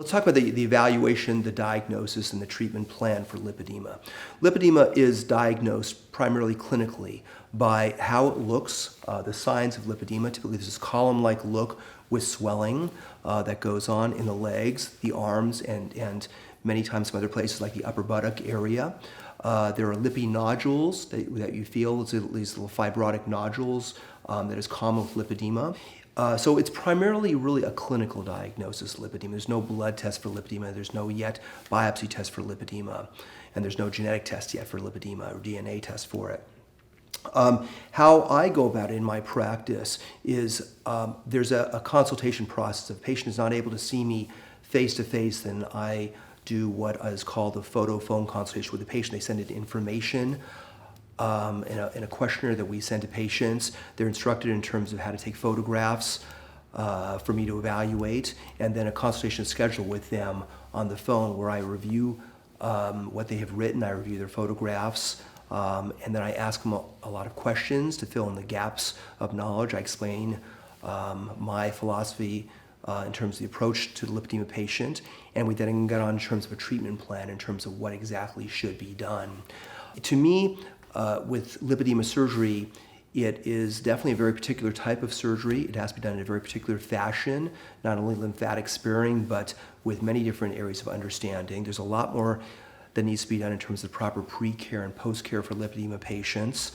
Let's talk about the evaluation, the diagnosis, and the treatment plan for lipedema. Lipedema is diagnosed primarily clinically by how it looks, the signs of lipedema. Typically, there's this column-like look with swelling that goes on in the legs, the arms, and many times some other places like the upper buttock area. There are lippy nodules that you feel, these little fibrotic nodules that is common with lipedema. So it's primarily really a clinical diagnosis of lipedema. There's no blood test for lipedema. There's no yet biopsy test for lipedema. And there's no genetic test yet for lipedema or DNA test for it. How I go about it in my practice is there's a consultation process. If a patient is not able to see me face-to-face, then I do what is called a photo-phone consultation with the patient. They send in information in a questionnaire that we send to patients. They're instructed in terms of how to take photographs for me to evaluate, and then a consultation is scheduled with them on the phone where I review what they have written, I review their photographs, and then I ask them a lot of questions to fill in the gaps of knowledge. I explain my philosophy in terms of the approach to the lipedema patient, and we then get on in terms of a treatment plan in terms of what exactly should be done. To me, with lipedema surgery, it is definitely a very particular type of surgery. It has to be done in a very particular fashion, not only lymphatic sparing, but with many different areas of understanding. There's a lot more that needs to be done in terms of proper pre-care and post-care for lipedema patients.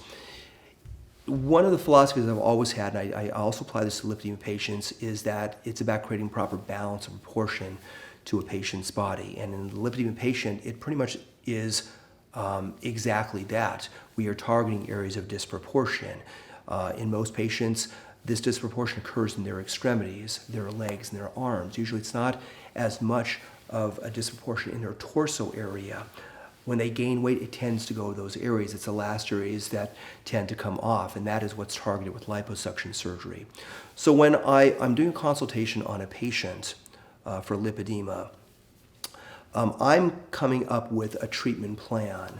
One of the philosophies I've always had, and I also apply this to lipedema patients, is that it's about creating proper balance and proportion to a patient's body. And in the lipedema patient, it pretty much is exactly that. We are targeting areas of disproportion. In most patients, this disproportion occurs in their extremities, their legs, and their arms. Usually it's not as much of a disproportion in their torso area. When they gain weight, it tends to go to those areas. It's the last areas that tend to come off, and that is what's targeted with liposuction surgery. So when I'm doing a consultation on a patient for lipedema, I'm coming up with a treatment plan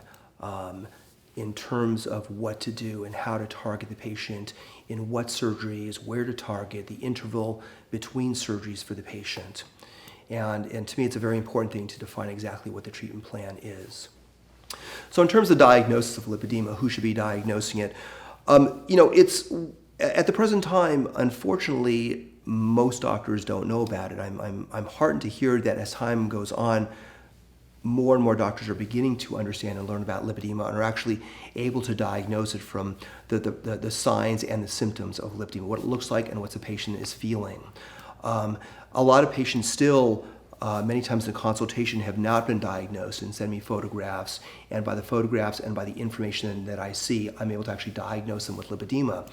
in terms of what to do and how to target the patient, in what surgeries, where to target, the interval between surgeries for the patient. And to me, it's a very important thing to define exactly what the treatment plan is. So in terms of diagnosis of lipedema, who should be diagnosing it? It's at the present time, unfortunately, most doctors don't know about it. I'm heartened to hear that as time goes on, more and more doctors are beginning to understand and learn about lipedema and are actually able to diagnose it from the signs and the symptoms of lipedema, what it looks like and what the patient is feeling. A lot of patients still, many times in the consultation, have not been diagnosed and send me photographs, and by the photographs and by the information that I see, I'm able to actually diagnose them with lipedema.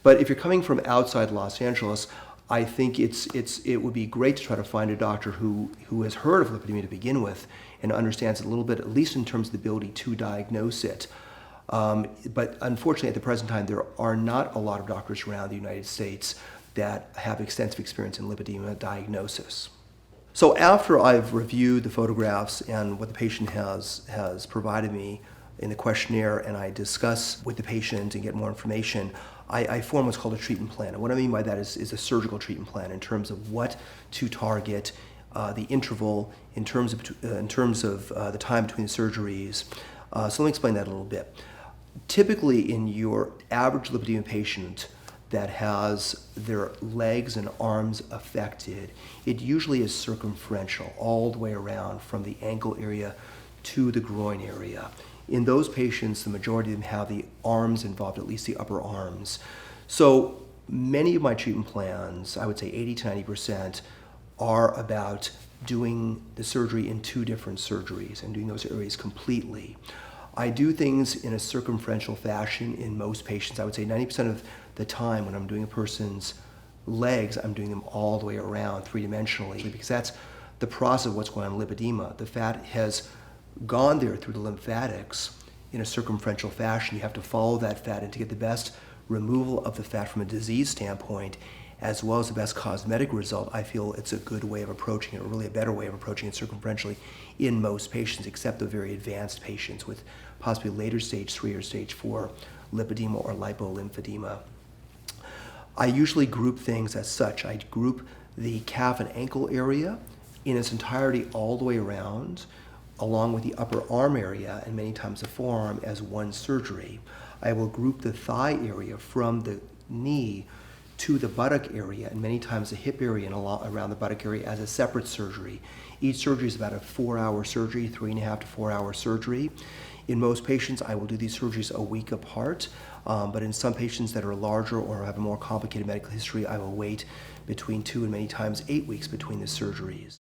But if you're coming from outside Los Angeles, I think it would be great to try to find a doctor who has heard of lipedema to begin with and understands it a little bit, at least in terms of the ability to diagnose it. But unfortunately, at the present time, there are not a lot of doctors around the United States that have extensive experience in lipedema diagnosis. So after I've reviewed the photographs and what the patient has provided me in the questionnaire, and I discuss with the patient and get more information, I form what's called a treatment plan. And what I mean by that is a surgical treatment plan in terms of what to target, the interval, in terms of the time between the surgeries. So let me explain that a little bit. Typically, in your average lipedema patient that has their legs and arms affected, it usually is circumferential all the way around from the ankle area to the groin area. In those patients, the majority of them have the arms involved, at least the upper arms. So many of my treatment plans, I would say 80 to 90%, are about doing the surgery in two different surgeries and doing those areas completely. I do things in a circumferential fashion in most patients. I would say 90% of the time when I'm doing a person's legs, I'm doing them all the way around three-dimensionally, because that's the process of what's going on in lipedema. The fat has gone there through the lymphatics in a circumferential fashion. You have to follow that fat, and to get the best removal of the fat from a disease standpoint, as well as the best cosmetic result, I feel it's a good way of approaching it, or really a better way of approaching it circumferentially in most patients, except the very advanced patients with possibly later stage 3 or stage 4 lipedema or lipolymphedema. I usually group things as such. I group the calf and ankle area in its entirety all the way around, along with the upper arm area and many times the forearm, as one surgery. I will group the thigh area from the knee to the buttock area and many times the hip area and around the buttock area as a separate surgery. Each surgery is about a 4-hour surgery, 3.5 to 4-hour surgery. In most patients, I will do these surgeries a week apart, but in some patients that are larger or have a more complicated medical history, I will wait between 2 and many times 8 weeks between the surgeries.